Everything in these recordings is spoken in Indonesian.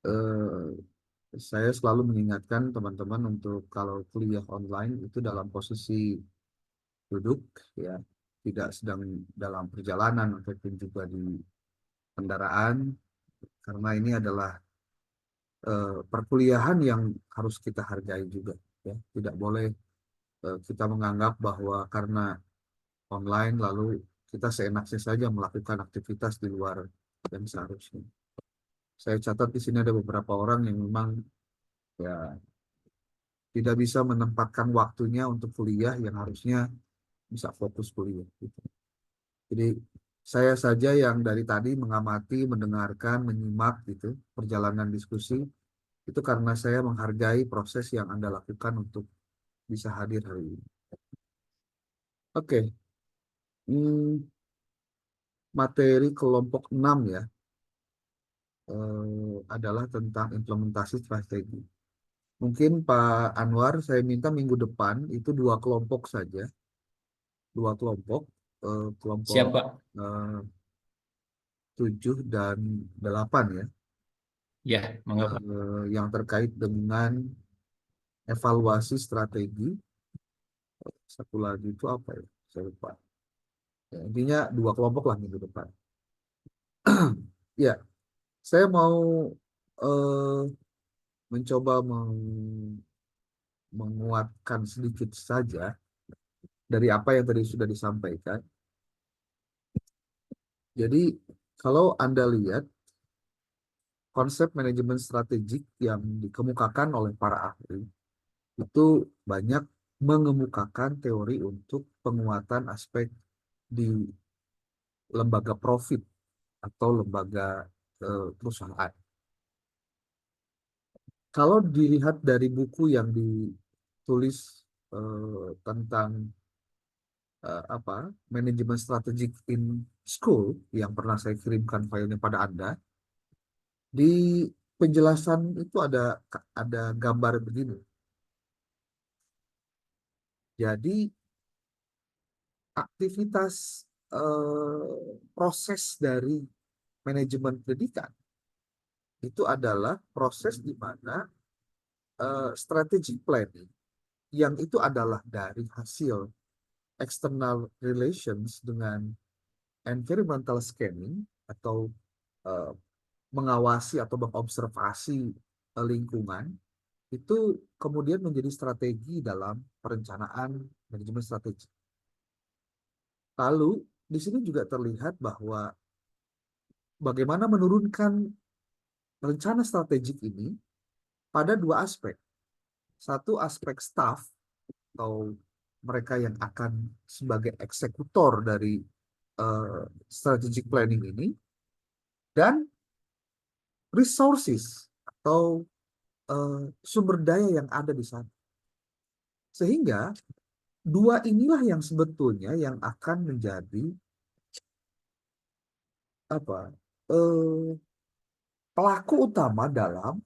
Eh, saya selalu mengingatkan teman-teman untuk kalau kuliah online itu dalam posisi duduk, ya, tidak sedang dalam perjalanan ataupun juga di kendaraan, karena ini adalah perkuliahan yang harus kita hargai juga, ya. Tidak boleh kita menganggap bahwa karena online lalu kita seenaknya saja melakukan aktivitas di luar yang seharusnya. Saya catat di sini ada beberapa orang yang memang, ya, tidak bisa menempatkan waktunya untuk kuliah yang harusnya bisa fokus kuliah, gitu. Jadi saya saja yang dari tadi mengamati, mendengarkan, menyimak gitu perjalanan diskusi itu karena saya menghargai proses yang Anda lakukan untuk bisa hadir hari ini. Oke. Materi kelompok 6 ya, adalah tentang implementasi strategi. Mungkin Pak Anwar, saya minta minggu depan itu dua kelompok saja, dua kelompok, kelompok Siapa? 7 dan 8 ya, Ya, mengapa? yang terkait dengan evaluasi strategi. Satu lagi itu apa ya? Saya lupa. Ya, intinya dua kelompok lah minggu depan. Ya, saya mau eh, mencoba menguatkan sedikit saja dari apa yang tadi sudah disampaikan. Jadi, kalau Anda lihat konsep manajemen strategik yang dikemukakan oleh para ahli, itu banyak mengemukakan teori untuk penguatan aspek di lembaga profit atau lembaga perusahaan. Kalau dilihat dari buku yang ditulis tentang apa manajemen strategik in school yang pernah saya kirimkan filenya pada Anda, di penjelasan itu ada gambar begini. Jadi aktivitas proses dari manajemen pendidikan itu adalah proses di mana strategic planning yang itu adalah dari hasil external relations dengan environmental scanning atau eh, mengawasi atau mengobservasi lingkungan, itu kemudian menjadi strategi dalam perencanaan manajemen strategi. Lalu di sini juga terlihat bahwa bagaimana menurunkan rencana strategik ini pada dua aspek. Satu aspek staff atau mereka yang akan sebagai eksekutor dari strategic planning ini, dan resources atau sumber daya yang ada di sana. Sehingga dua inilah yang sebetulnya yang akan menjadi apa pelaku utama dalam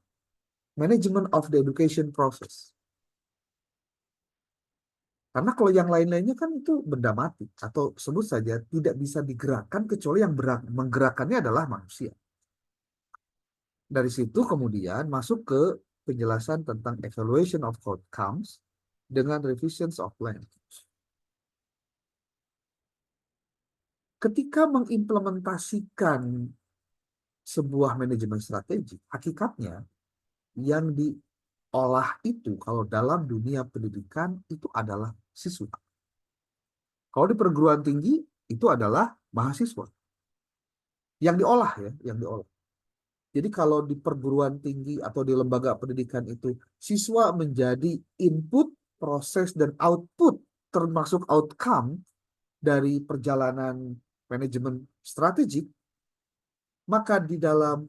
management of the education process. Karena kalau yang lain-lainnya kan itu benda mati atau sebut saja tidak bisa digerakkan kecuali yang menggerakkannya adalah manusia. Dari situ kemudian masuk ke penjelasan tentang evaluation of outcomes dengan revisions of plan. Ketika mengimplementasikan sebuah manajemen strategi, hakikatnya yang diolah itu kalau dalam dunia pendidikan itu adalah siswa. Kalau di perguruan tinggi itu adalah mahasiswa. Yang diolah ya, yang diolah. Jadi kalau di perguruan tinggi atau di lembaga pendidikan itu siswa menjadi input, proses, dan output termasuk outcome dari perjalanan manajemen strategik, maka di dalam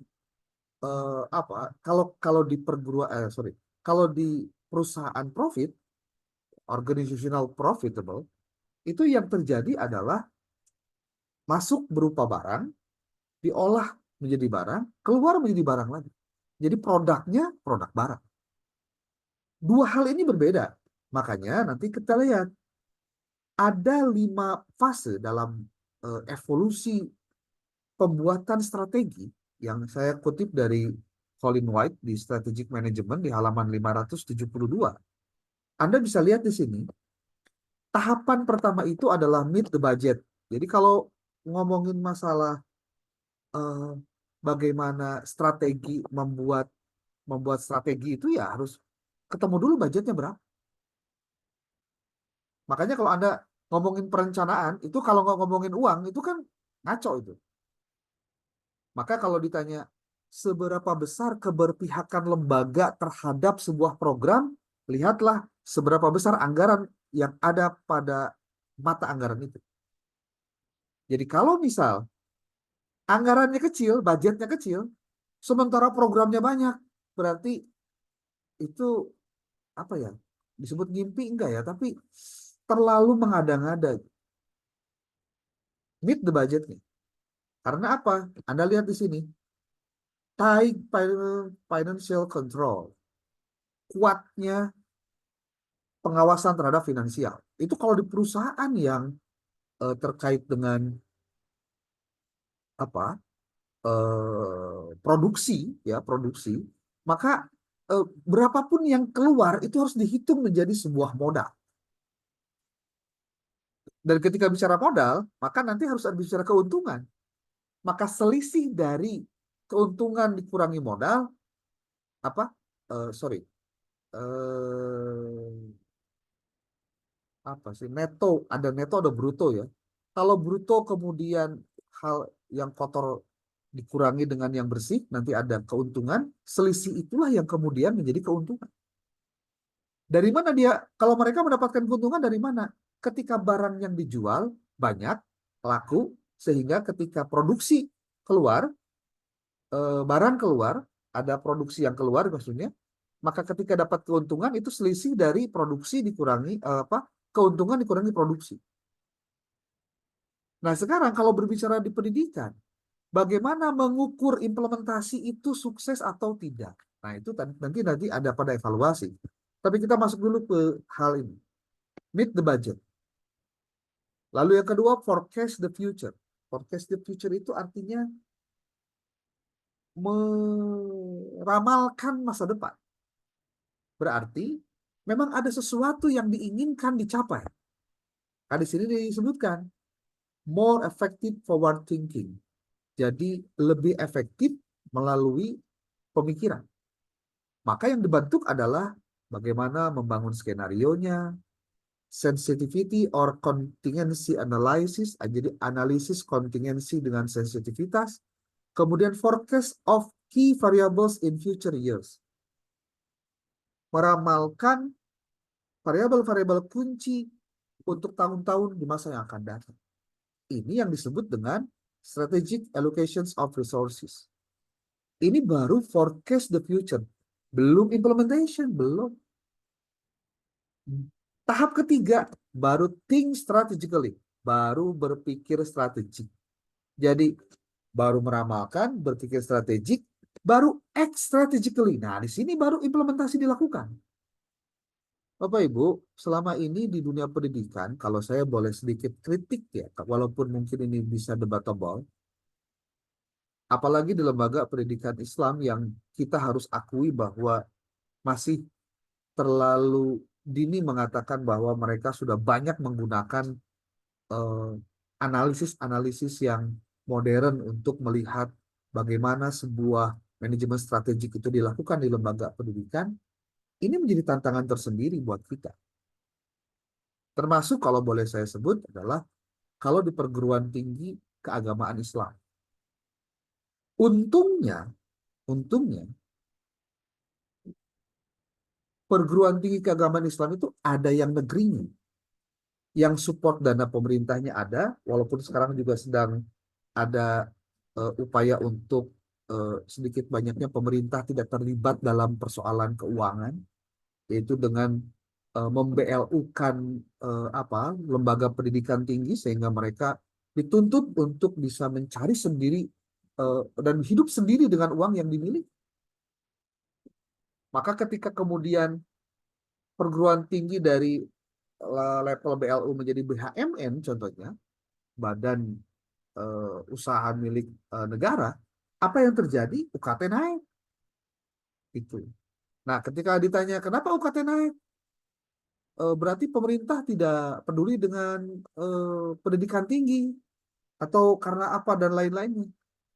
apa kalau kalau di perguruan kalau di perusahaan profit, organizational profitable, itu yang terjadi adalah masuk berupa barang, diolah menjadi barang, keluar menjadi barang lagi. Jadi produknya produk barang. Dua hal ini berbeda. Makanya nanti kita lihat ada 5 fase dalam evolusi pembuatan strategi yang saya kutip dari Colin White di Strategic Management di halaman 572. Anda bisa lihat di sini, tahapan pertama itu adalah meet the budget. Jadi kalau ngomongin masalah eh, bagaimana strategi membuat strategi itu ya harus ketemu dulu budgetnya berapa. Makanya kalau Anda ngomongin perencanaan, itu kalau nggak ngomongin uang, itu kan ngaco itu. Maka kalau ditanya seberapa besar keberpihakan lembaga terhadap sebuah program, lihatlah seberapa besar anggaran yang ada pada mata anggaran itu. Jadi kalau misal anggarannya kecil, budgetnya kecil, sementara programnya banyak, berarti itu apa ya? Disebut ngimpi enggak ya, tapi terlalu mengada-ngada. Meet the budgetnya. Karena apa? Anda lihat di sini, tight financial control, kuatnya pengawasan terhadap finansial. Itu kalau di perusahaan yang terkait dengan apa produksi, ya produksi, maka berapapun yang keluar itu harus dihitung menjadi sebuah modal. Dan ketika bicara modal, maka nanti harus ada bicara keuntungan. Maka selisih dari keuntungan dikurangi modal, apa? Sorry, eh, apa sih neto? Ada neto, ada bruto ya. Kalau bruto kemudian hal yang kotor dikurangi dengan yang bersih, nanti ada keuntungan. Selisih itulah yang kemudian menjadi keuntungan. Dari mana dia? Kalau mereka mendapatkan keuntungan dari mana? Ketika barang yang dijual banyak, laku, sehingga ketika produksi keluar, barang keluar, ada produksi yang keluar maksudnya, maka ketika dapat keuntungan itu selisih dari produksi dikurangi keuntungan dikurangi produksi. Nah, sekarang kalau berbicara di pendidikan, bagaimana mengukur implementasi itu sukses atau tidak? Nah, itu nanti ada pada evaluasi. Tapi kita masuk dulu ke hal ini. Meet the budget. Lalu yang kedua, forecast the future. Forecast the future itu artinya meramalkan masa depan. Berarti memang ada sesuatu yang diinginkan dicapai. Nah, di sini disebutkan more effective forward thinking. Jadi lebih efektif melalui pemikiran. Maka yang dibentuk adalah bagaimana membangun skenario-nya, sensitivity or contingency analysis, jadi analisis kontingensi dengan sensitivitas, kemudian forecast of key variables in future years, meramalkan variabel-variabel kunci untuk tahun-tahun di masa yang akan datang. Ini yang disebut dengan strategic allocations of resources. Ini baru forecast the future, belum implementation, belum. Tahap ketiga, baru think strategically, baru berpikir strategik. Jadi, baru meramalkan, berpikir strategik, baru act strategically. Nah, di sini baru implementasi dilakukan. Bapak Ibu, selama ini di dunia pendidikan, kalau saya boleh sedikit kritik ya, walaupun mungkin ini bisa debatable, apalagi di lembaga pendidikan Islam yang kita harus akui bahwa masih terlalu dini mengatakan bahwa mereka sudah banyak menggunakan analisis-analisis yang modern untuk melihat bagaimana sebuah manajemen strategik itu dilakukan di lembaga pendidikan. Ini menjadi tantangan tersendiri buat kita. Termasuk kalau boleh saya sebut adalah kalau di perguruan tinggi keagamaan Islam. Untungnya perguruan tinggi keagamaan Islam itu ada yang negerinya, yang support dana pemerintahnya ada, walaupun sekarang juga sedang ada upaya untuk sedikit banyaknya pemerintah tidak terlibat dalam persoalan keuangan, yaitu dengan memblu-kan lembaga pendidikan tinggi sehingga mereka dituntut untuk bisa mencari sendiri dan hidup sendiri dengan uang yang dimiliki. Maka ketika kemudian perguruan tinggi dari level BLU menjadi BHMN contohnya, Badan usaha milik negara, apa yang terjadi? UKT naik. Itu. Nah, ketika ditanya kenapa UKT naik, berarti pemerintah tidak peduli dengan pendidikan tinggi atau karena apa dan lain-lainnya.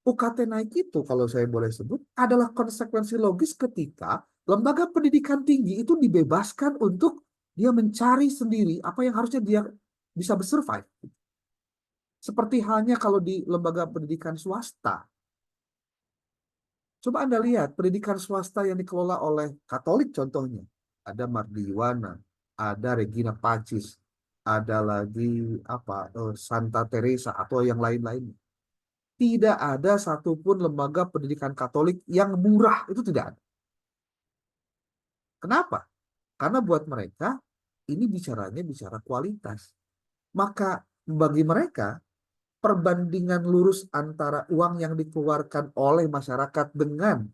UKT naik itu, kalau saya boleh sebut, adalah konsekuensi logis ketika lembaga pendidikan tinggi itu dibebaskan untuk dia mencari sendiri apa yang harusnya dia bisa bersurvive. Seperti halnya kalau di lembaga pendidikan swasta. Coba Anda lihat pendidikan swasta yang dikelola oleh Katolik contohnya. Ada Mardi Yuwana, ada Regina Pacis, ada lagi Santa Teresa atau yang lain-lain. Tidak ada satupun lembaga pendidikan Katolik yang murah, itu tidak ada. Kenapa? Karena buat mereka ini bicara kualitas. Maka bagi mereka perbandingan lurus antara uang yang dikeluarkan oleh masyarakat dengan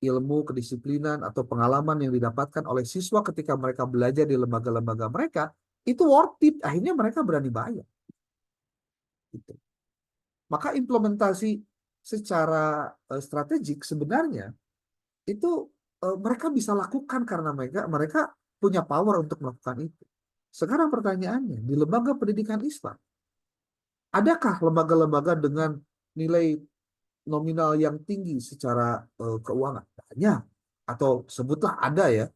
ilmu, kedisiplinan, atau pengalaman yang didapatkan oleh siswa ketika mereka belajar di lembaga-lembaga mereka, itu worth it. Akhirnya mereka berani bayar. Gitu. Maka implementasi secara strategik sebenarnya itu mereka bisa lakukan karena mereka punya power untuk melakukan itu. Sekarang pertanyaannya, di lembaga pendidikan Islam, adakah lembaga-lembaga dengan nilai nominal yang tinggi secara keuangan? Banyak. Atau sebutlah ada ya,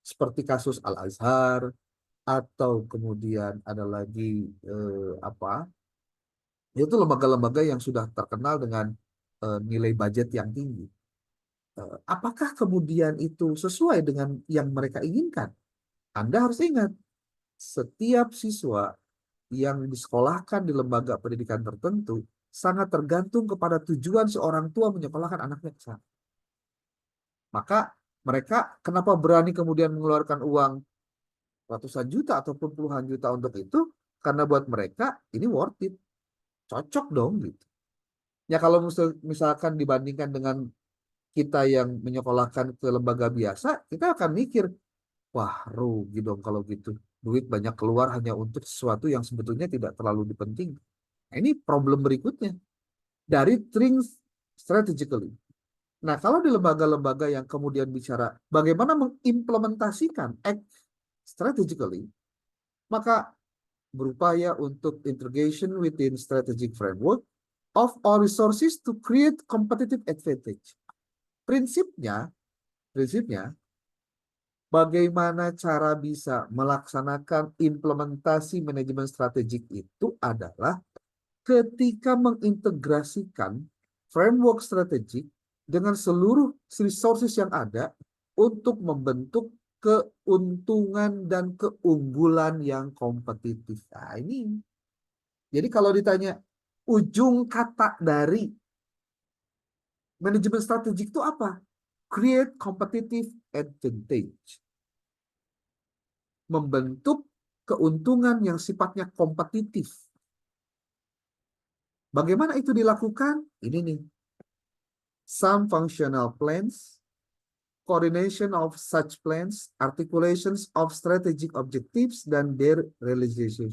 seperti kasus Al-Azhar, atau kemudian ada lagi yaitu lembaga-lembaga yang sudah terkenal dengan nilai budget yang tinggi. Apakah kemudian itu sesuai dengan yang mereka inginkan? Anda harus ingat, setiap siswa yang disekolahkan di lembaga pendidikan tertentu sangat tergantung kepada tujuan seorang tua menyekolahkan anaknya ke sana. Maka mereka kenapa berani kemudian mengeluarkan uang ratusan juta ataupun puluhan juta untuk itu? Karena buat mereka ini worth it, cocok dong gitu. Ya kalau misalkan dibandingkan dengan kita yang menyekolahkan ke lembaga biasa, kita akan mikir, wah rugi dong kalau gitu. Duit banyak keluar hanya untuk sesuatu yang sebetulnya tidak terlalu dipenting. Nah, ini problem berikutnya. Dari think strategically. Nah, kalau di lembaga-lembaga yang kemudian bicara bagaimana mengimplementasikan act strategically, maka berupaya untuk integration within strategic framework of all resources to create competitive advantage. Prinsipnya, bagaimana cara bisa melaksanakan implementasi manajemen strategik itu adalah ketika mengintegrasikan framework strategik dengan seluruh resources yang ada untuk membentuk keuntungan dan keunggulan yang kompetitif. Nah, ini. Jadi kalau ditanya ujung kata dari manajemen strategik itu apa? Create competitive advantage. Membentuk keuntungan yang sifatnya kompetitif. Bagaimana itu dilakukan? Ini nih. Some functional plans, coordination of such plans, articulations of strategic objectives, dan their realization.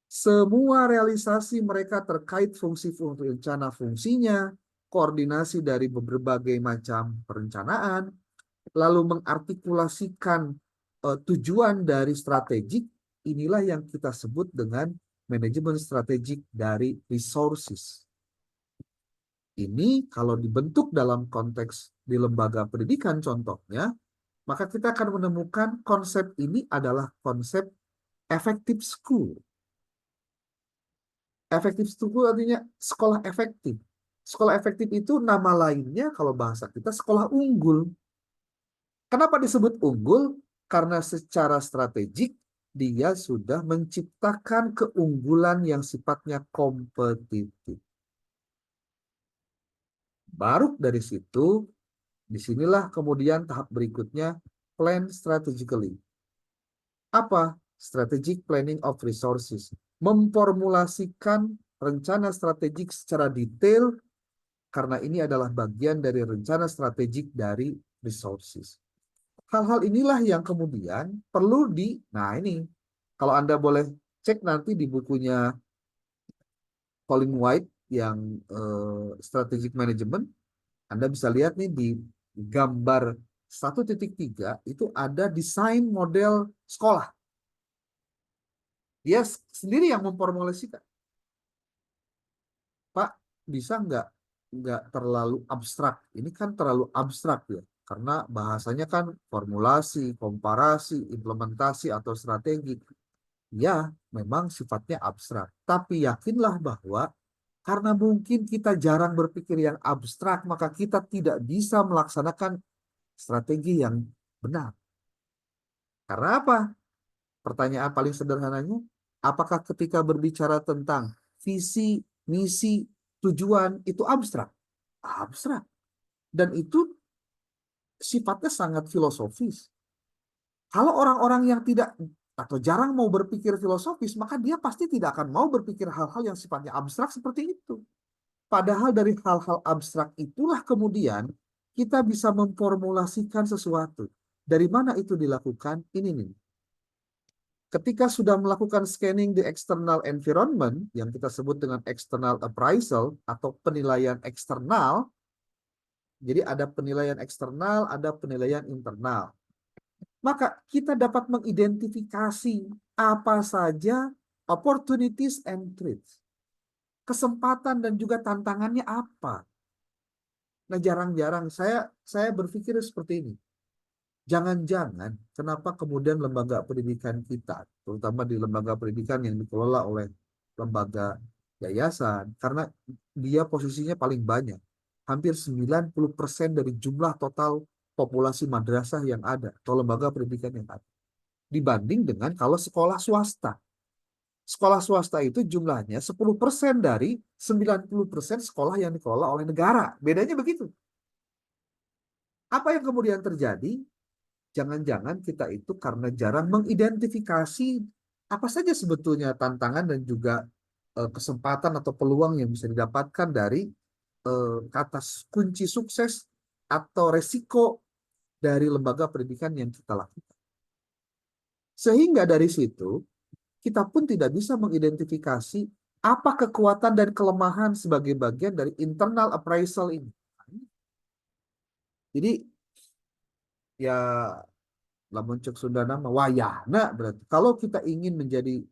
Semua realisasi mereka terkait fungsi-fungsi rencana fungsinya, koordinasi dari berbagai macam perencanaan, lalu mengartikulasikan tujuan dari strategik, inilah yang kita sebut dengan manajemen strategik dari resources. Ini kalau dibentuk dalam konteks di lembaga pendidikan contohnya, maka kita akan menemukan konsep ini adalah konsep effective school. Effective school artinya sekolah efektif. Sekolah efektif itu nama lainnya kalau bahasa kita sekolah unggul. Kenapa disebut unggul? Karena secara strategik dia sudah menciptakan keunggulan yang sifatnya kompetitif. Baru dari situ, disinilah kemudian tahap berikutnya, plan strategically. Apa? Strategic planning of resources. Memformulasikan rencana strategik secara detail, karena ini adalah bagian dari rencana strategik dari resources. Hal-hal inilah yang kemudian perlu nah ini, kalau Anda boleh cek nanti di bukunya Colin White yang strategic management, Anda bisa lihat nih di gambar 1.3 itu ada desain model sekolah. Dia sendiri yang memformulasikan. Pak, bisa nggak terlalu abstrak? Ini kan terlalu abstrak ya, karena bahasanya kan formulasi, komparasi, implementasi atau strategi. Ya, memang sifatnya abstrak. Tapi yakinlah bahwa karena mungkin kita jarang berpikir yang abstrak, maka kita tidak bisa melaksanakan strategi yang benar. Karena apa? Pertanyaan paling sederhananya, apakah ketika berbicara tentang visi, misi, tujuan itu abstrak? Abstrak. Dan itu sifatnya sangat filosofis. Kalau orang-orang yang tidak atau jarang mau berpikir filosofis, maka dia pasti tidak akan mau berpikir hal-hal yang sifatnya abstrak seperti itu. Padahal dari hal-hal abstrak itulah kemudian kita bisa memformulasikan sesuatu. Dari mana itu dilakukan? Ini nih. Ketika sudah melakukan scanning di external environment, yang kita sebut dengan external appraisal atau penilaian eksternal, jadi ada penilaian eksternal, ada penilaian internal. Maka kita dapat mengidentifikasi apa saja opportunities and threats. Kesempatan dan juga tantangannya apa. Nah, jarang-jarang saya berpikir seperti ini. Jangan-jangan kenapa kemudian lembaga pendidikan kita, terutama di lembaga pendidikan yang dikelola oleh lembaga yayasan, karena dia posisinya paling banyak. Hampir 90% dari jumlah total populasi madrasah yang ada, atau lembaga pendidikan yang ada. Dibanding dengan kalau sekolah swasta. Sekolah swasta itu jumlahnya 10% dari 90% sekolah yang dikelola oleh negara. Bedanya begitu. Apa yang kemudian terjadi? Jangan-jangan kita itu karena jarang mengidentifikasi apa saja sebetulnya tantangan dan juga kesempatan atau peluang yang bisa didapatkan dari kata kunci sukses atau resiko dari lembaga pendidikan yang kita lakukan. Sehingga dari situ kita pun tidak bisa mengidentifikasi apa kekuatan dan kelemahan sebagai bagian dari internal appraisal ini. Jadi ya lamun cek Sunda nama wayahna berarti. Kalau kita ingin menjadi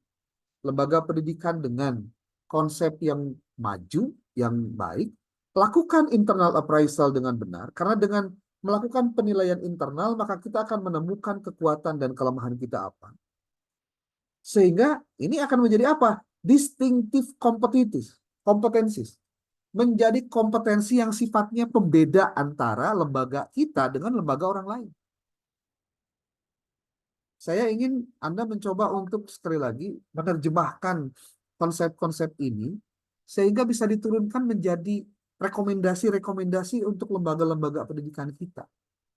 lembaga pendidikan dengan konsep yang maju, yang baik, lakukan internal appraisal dengan benar, karena dengan melakukan penilaian internal, maka kita akan menemukan kekuatan dan kelemahan kita apa. Sehingga ini akan menjadi apa? Distinctive kompetensis. Menjadi kompetensi yang sifatnya pembeda antara lembaga kita dengan lembaga orang lain. Saya ingin Anda mencoba untuk sekali lagi menerjemahkan konsep-konsep ini sehingga bisa diturunkan menjadi rekomendasi-rekomendasi untuk lembaga-lembaga pendidikan kita.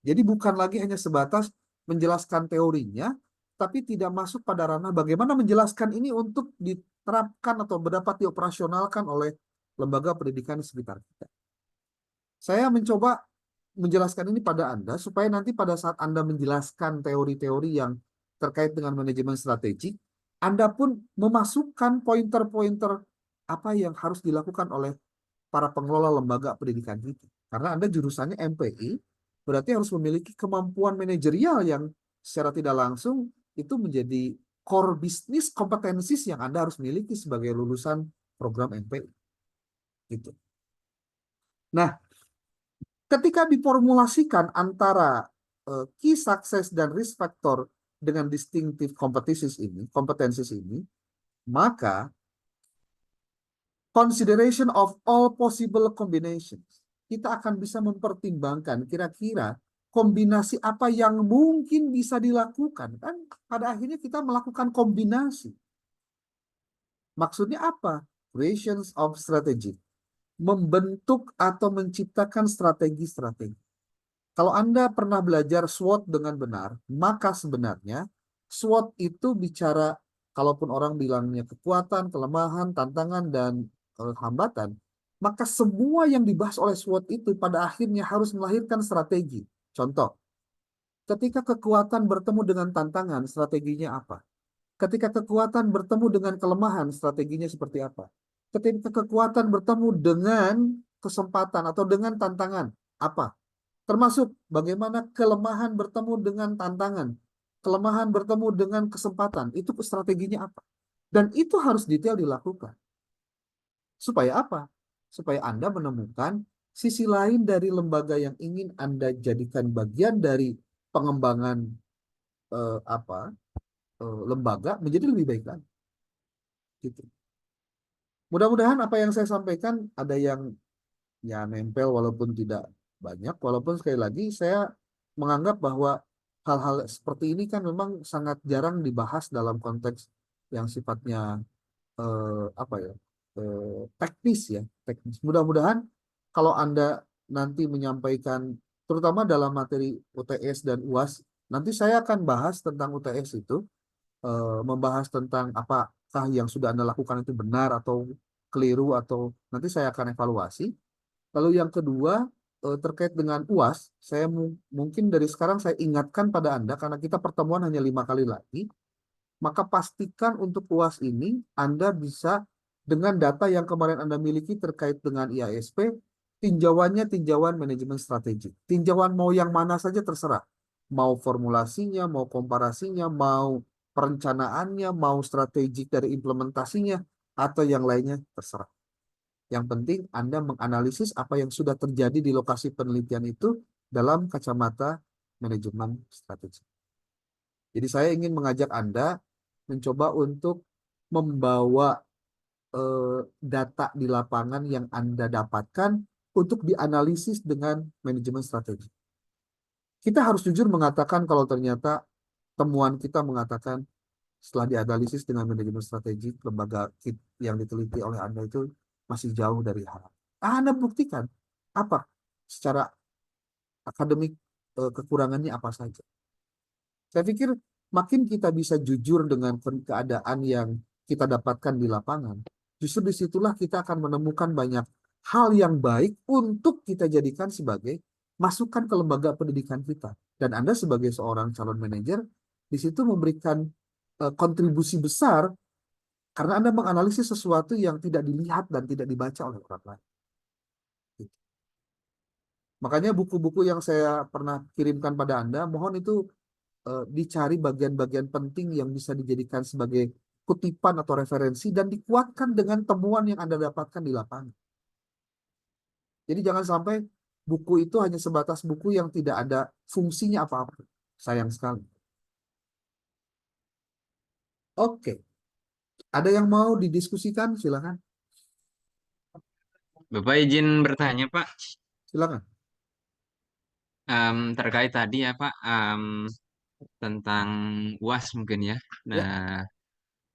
Jadi bukan lagi hanya sebatas menjelaskan teorinya, tapi tidak masuk pada ranah bagaimana menjelaskan ini untuk diterapkan atau dapat dioperasionalkan oleh lembaga pendidikan di sekitar kita. Saya mencoba menjelaskan ini pada Anda supaya nanti pada saat Anda menjelaskan teori-teori yang terkait dengan manajemen strategik, Anda pun memasukkan pointer-pointer apa yang harus dilakukan oleh para pengelola lembaga pendidikan kita. Karena Anda jurusannya MPI, berarti harus memiliki kemampuan manajerial yang secara tidak langsung itu menjadi core bisnis kompetensis yang Anda harus miliki sebagai lulusan program MPI. Gitu. Nah, ketika diformulasikan antara key success dan risk factor dengan distinctive kompetensis ini, maka consideration of all possible combinations, kita akan bisa mempertimbangkan kira-kira kombinasi apa yang mungkin bisa dilakukan. Kan pada akhirnya kita melakukan kombinasi. Maksudnya apa? Creations of strategy. Membentuk atau menciptakan strategi-strategi. Kalau Anda pernah belajar SWOT dengan benar, maka sebenarnya SWOT itu bicara, kalaupun orang bilangnya kekuatan, kelemahan, tantangan, dan hambatan, maka semua yang dibahas oleh SWOT itu pada akhirnya harus melahirkan strategi. Contoh, ketika kekuatan bertemu dengan tantangan, strateginya apa? Ketika kekuatan bertemu dengan kelemahan, strateginya seperti apa? Ketika kekuatan bertemu dengan kesempatan atau dengan tantangan, apa? Termasuk bagaimana kelemahan bertemu dengan tantangan, kelemahan bertemu dengan kesempatan. Itu strateginya apa? Dan itu harus detail dilakukan. Supaya apa? Supaya Anda menemukan sisi lain dari lembaga yang ingin Anda jadikan bagian dari pengembangan eh, apa lembaga menjadi lebih baik lagi. Gitu. Mudah-mudahan apa yang saya sampaikan ada yang ya nempel walaupun tidak banyak, walaupun sekali lagi saya menganggap bahwa hal-hal seperti ini kan memang sangat jarang dibahas dalam konteks yang sifatnya apa ya teknis ya teknis. Mudah-mudahan kalau Anda nanti menyampaikan terutama dalam materi UTS dan UAS, nanti saya akan bahas tentang UTS itu, membahas tentang apakah yang sudah Anda lakukan itu benar atau keliru atau nanti saya akan evaluasi. Lalu yang kedua, terkait dengan UAS, saya mungkin dari sekarang saya ingatkan pada Anda karena kita pertemuan hanya 5 kali lagi, maka pastikan untuk UAS ini Anda bisa dengan data yang kemarin Anda miliki terkait dengan IASP, tinjauannya tinjauan manajemen strategi. Tinjauan mau yang mana saja terserah. Mau formulasinya, mau komparasinya, mau perencanaannya, mau strategik dari implementasinya, atau yang lainnya terserah. Yang penting Anda menganalisis apa yang sudah terjadi di lokasi penelitian itu dalam kacamata manajemen strategi. Jadi saya ingin mengajak Anda mencoba untuk membawa data di lapangan yang Anda dapatkan untuk dianalisis dengan manajemen strategi. Kita harus jujur mengatakan kalau ternyata temuan kita mengatakan setelah dianalisis dengan manajemen strategi lembaga yang diteliti oleh Anda itu masih jauh dari harapan. Anda buktikan apa secara akademik kekurangannya apa saja. Saya pikir makin kita bisa jujur dengan keadaan yang kita dapatkan di lapangan, justru disitulah kita akan menemukan banyak hal yang baik untuk kita jadikan sebagai masukan ke lembaga pendidikan kita. Dan Anda sebagai seorang calon manajer, di situ memberikan kontribusi besar karena Anda menganalisis sesuatu yang tidak dilihat dan tidak dibaca oleh orang lain. Makanya buku-buku yang saya pernah kirimkan pada Anda, mohon itu dicari bagian-bagian penting yang bisa dijadikan sebagai kutipan atau referensi dan dikuatkan dengan temuan yang Anda dapatkan di lapangan. Jadi jangan sampai buku itu hanya sebatas buku yang tidak ada fungsinya apa-apa. Sayang sekali. Oke, ada yang mau didiskusikan? Silakan. Bapak izin bertanya, Pak. Silakan. Terkait tadi ya, Pak, tentang UAS mungkin ya. Ya,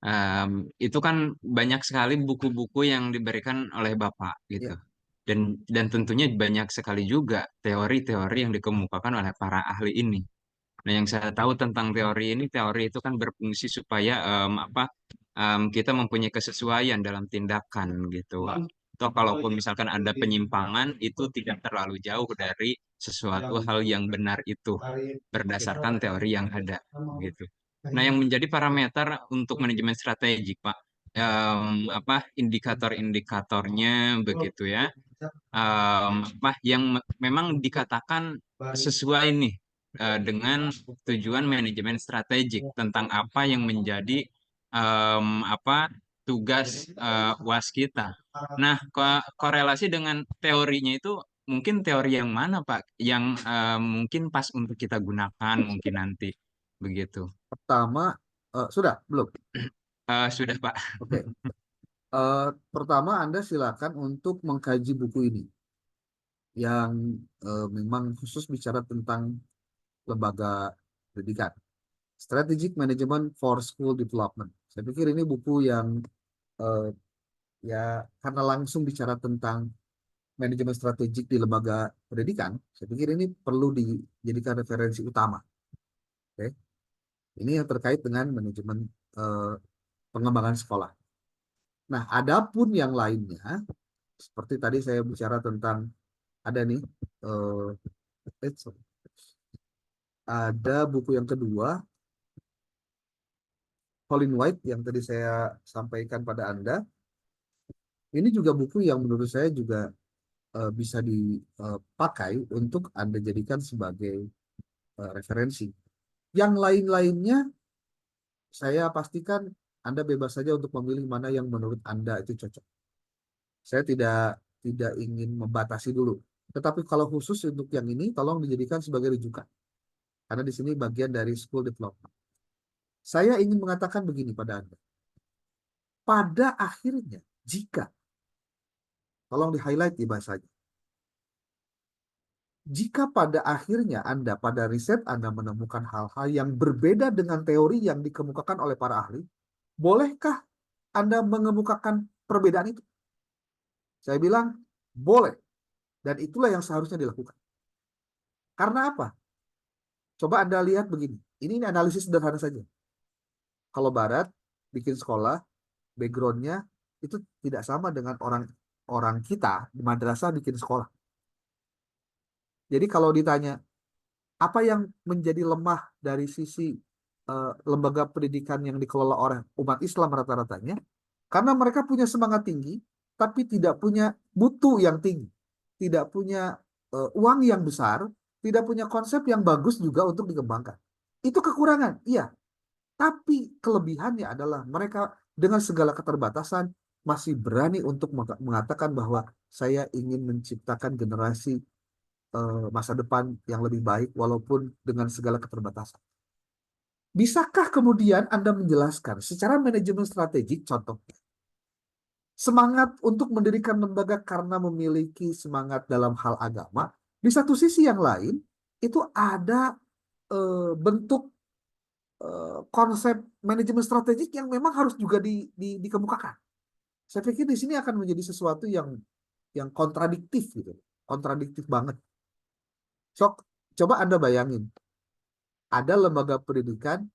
Nah, itu kan banyak sekali buku-buku yang diberikan oleh Bapak gitu. ya. Dan tentunya banyak sekali juga teori-teori yang dikemukakan oleh para ahli ini. Nah, yang saya tahu tentang teori ini, teori itu kan berfungsi supaya kita mempunyai kesesuaian dalam tindakan gitu. Atau kalaupun misalkan ada penyimpangan, itu tidak terlalu jauh dari sesuatu hal yang benar itu berdasarkan teori yang ada gitu. Nah, yang menjadi parameter untuk manajemen strategik, Pak, indikator-indikatornya begitu ya, yang memang dikatakan sesuai nih dengan tujuan manajemen strategik tentang apa yang menjadi tugas UAS kita. Nah, korelasi dengan teorinya itu mungkin teori yang mana, Pak? Yang mungkin pas untuk kita gunakan mungkin nanti begitu. Pertama, sudah belum? Sudah, Pak. Oke. Pertama, Anda silakan untuk mengkaji buku ini yang memang khusus bicara tentang lembaga pendidikan. Strategic Management for School Development. Saya pikir ini buku yang eh, ya karena langsung bicara tentang manajemen strategik di lembaga pendidikan, saya pikir ini perlu dijadikan referensi utama. Oke. Ini yang terkait dengan manajemen eh, pengembangan sekolah. Nah, adapun yang lainnya, seperti tadi saya bicara tentang ada nih, sorry. Ada buku yang kedua, Colin White yang tadi saya sampaikan pada Anda, Ini juga buku yang menurut saya juga bisa dipakai untuk Anda jadikan sebagai referensi. Yang lain-lainnya, saya pastikan Anda bebas saja untuk memilih mana yang menurut Anda itu cocok. Saya tidak ingin membatasi dulu. Tetapi kalau khusus untuk yang ini, tolong dijadikan sebagai rujukan. Karena di sini bagian dari school development. Saya ingin mengatakan begini pada Anda. Pada akhirnya, jika, tolong di-highlight di bahasanya, jika pada akhirnya Anda, pada riset Anda menemukan hal-hal yang berbeda dengan teori yang dikemukakan oleh para ahli, bolehkah Anda mengemukakan perbedaan itu? Saya bilang, boleh. Dan itulah yang seharusnya dilakukan. Karena apa? Coba Anda lihat begini. Ini analisis sederhana saja. Kalau Barat bikin sekolah, background-nya itu tidak sama dengan orang kita di madrasah bikin sekolah. Jadi kalau ditanya, apa yang menjadi lemah dari sisi lembaga pendidikan yang dikelola oleh umat Islam rata-ratanya? Karena mereka punya semangat tinggi, tapi tidak punya mutu yang tinggi. Tidak punya uang yang besar, tidak punya konsep yang bagus juga untuk dikembangkan. Itu kekurangan, iya. Tapi kelebihannya adalah mereka dengan segala keterbatasan masih berani untuk mengatakan bahwa saya ingin menciptakan generasi masa depan yang lebih baik walaupun dengan segala keterbatasan. Bisakah kemudian Anda menjelaskan secara manajemen strategik contohnya semangat untuk mendirikan lembaga karena memiliki semangat dalam hal agama, di satu sisi yang lain itu ada bentuk konsep manajemen strategik yang memang harus juga dikemukakan. Saya pikir di sini akan menjadi sesuatu yang kontradiktif gitu, kontradiktif banget. So, coba Anda bayangin, ada lembaga pendidikan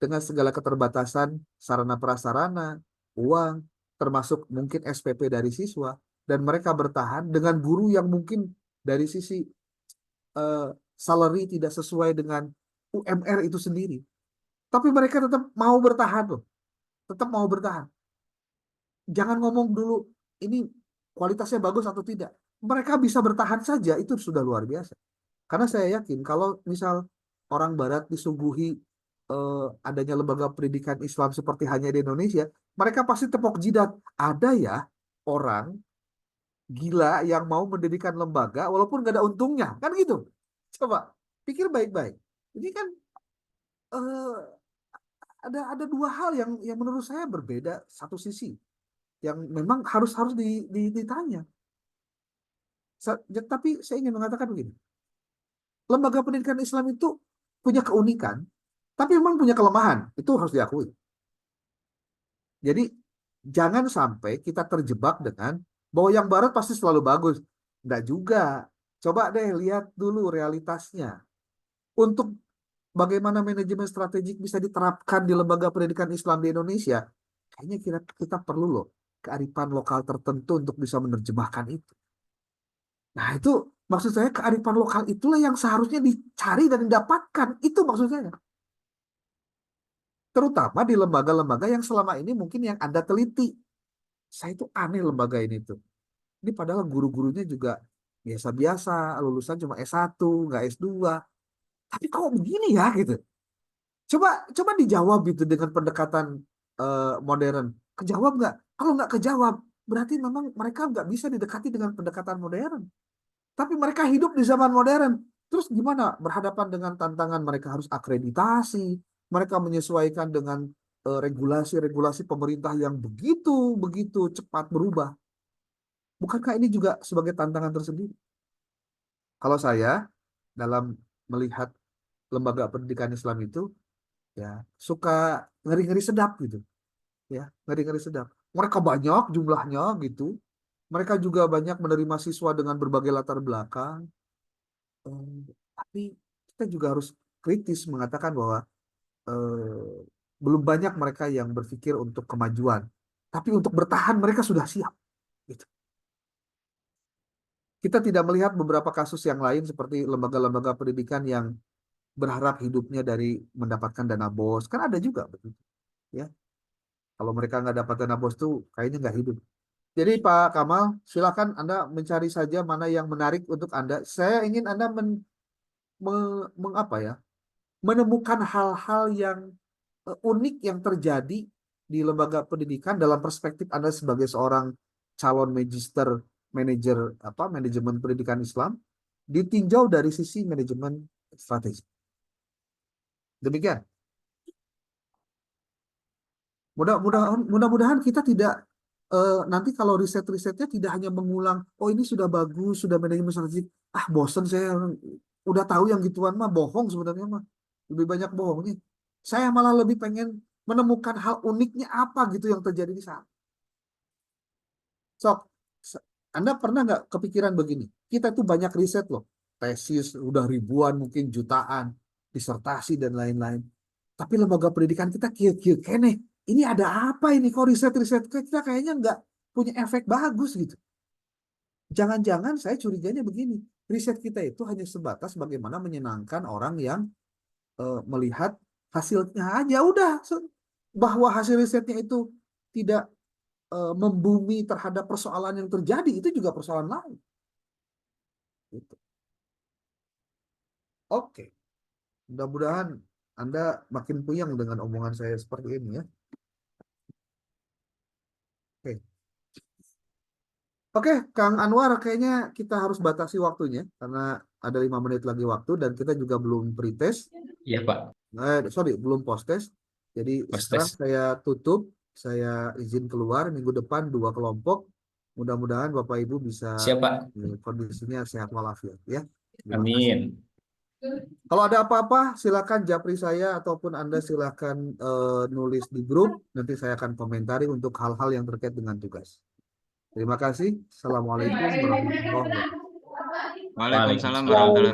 dengan segala keterbatasan sarana prasarana, uang, termasuk mungkin SPP dari siswa, dan mereka bertahan dengan guru yang mungkin dari sisi salary tidak sesuai dengan UMR itu sendiri. Tapi mereka tetap mau bertahan loh, tetap mau bertahan. Jangan ngomong dulu ini kualitasnya bagus atau tidak. Mereka bisa bertahan saja itu sudah luar biasa. Karena saya yakin kalau misal orang Barat disuguhi adanya lembaga pendidikan Islam seperti hanya di Indonesia, mereka pasti tepok jidat. Ada ya orang gila yang mau mendirikan lembaga walaupun nggak ada untungnya, kan gitu. Coba pikir baik-baik. Ini kan eh, ada dua hal yang menurut saya berbeda satu sisi yang memang harus harus ditanya. Tapi saya ingin mengatakan begini, lembaga pendidikan Islam itu punya keunikan, tapi memang punya kelemahan. Itu harus diakui. Jadi jangan sampai kita terjebak dengan bahwa yang barat pasti selalu bagus. Enggak juga. Coba deh lihat dulu realitasnya. Untuk bagaimana manajemen strategik bisa diterapkan di lembaga pendidikan Islam di Indonesia, kayaknya kita perlu loh kearifan lokal tertentu untuk bisa menerjemahkan itu. Nah itu maksud saya kearifan lokal itulah yang seharusnya dicari dan didapatkan. Itu maksud saya. Terutama di lembaga-lembaga yang selama ini mungkin yang Anda teliti. Saya itu aneh lembaga ini tuh. Ini padahal guru-gurunya juga biasa-biasa, lulusan cuma S1, nggak S2. Tapi kok begini ya gitu. Coba coba dijawab gitu dengan pendekatan modern. Kejawab nggak? Kalau nggak kejawab, berarti memang mereka nggak bisa didekati dengan pendekatan modern. Tapi mereka hidup di zaman modern. Terus gimana berhadapan dengan tantangan mereka harus akreditasi, mereka menyesuaikan dengan regulasi-regulasi pemerintah yang begitu begitu cepat berubah. Bukankah ini juga sebagai tantangan tersendiri? Kalau saya dalam melihat lembaga pendidikan Islam itu ya suka ngeri-ngeri sedap gitu, ya ngeri-ngeri sedap. Mereka banyak jumlahnya gitu. Mereka juga banyak menerima siswa dengan berbagai latar belakang. Tapi kita juga harus kritis mengatakan bahwa eh, belum banyak mereka yang berpikir untuk kemajuan. Tapi untuk bertahan mereka sudah siap. Gitu. Kita tidak melihat beberapa kasus yang lain seperti lembaga-lembaga pendidikan yang berharap hidupnya dari mendapatkan dana bos. Kan ada juga begitu. Ya. Kalau mereka nggak dapat dana bos tuh kayaknya nggak hidup. Jadi Pak Kamal, silakan Anda mencari saja mana yang menarik untuk Anda. Saya ingin Anda apa ya, menemukan hal-hal yang unik yang terjadi di lembaga pendidikan dalam perspektif Anda sebagai seorang calon magister manajer manajemen pendidikan Islam ditinjau dari sisi manajemen strategi. Demikian. Mudah-mudahan kita tidak nanti kalau riset-risetnya tidak hanya mengulang, oh ini sudah bagus, sudah manajemen strategi, bosen saya udah tahu yang gituan mah bohong sebenarnya mah. Lebih banyak bohongnya. Saya malah lebih pengen menemukan hal uniknya apa gitu yang terjadi di sana. Sok, Anda pernah nggak kepikiran begini? Kita tuh banyak riset loh, tesis udah ribuan mungkin jutaan, disertasi dan lain-lain. Tapi lembaga pendidikan kita kira-kira kene, ini ada apa ini? Kok riset-riset kita kayaknya nggak punya efek bagus gitu. Jangan-jangan saya curiganya begini, riset kita itu hanya sebatas bagaimana menyenangkan orang yang melihat hasilnya aja. Udah, bahwa hasil risetnya itu tidak membumi terhadap persoalan yang terjadi, itu juga persoalan lain. Gitu. Oke, mudah-mudahan Anda makin puyeng dengan omongan saya seperti ini ya. Oke. Oke, Kang Anwar, kayaknya kita harus batasi waktunya karena ada 5 menit lagi waktu dan kita juga belum pretest. Iya, Pak. Belum post-test. Jadi sekarang Post-test. saya tutup, saya izin keluar minggu depan 2 kelompok. Mudah-mudahan Bapak Ibu bisa Siap, Pak. kondisinya sehat walafiat ya. Terima kasih. Amin. Kalau ada apa-apa, silakan japri saya ataupun Anda silakan nulis di grup. Nanti saya akan komentari untuk hal-hal yang terkait dengan tugas. Terima kasih. Assalamualaikum warahmatullahi wabarakatuh. Waalaikumsalam warahmatullahi wabarakatuh.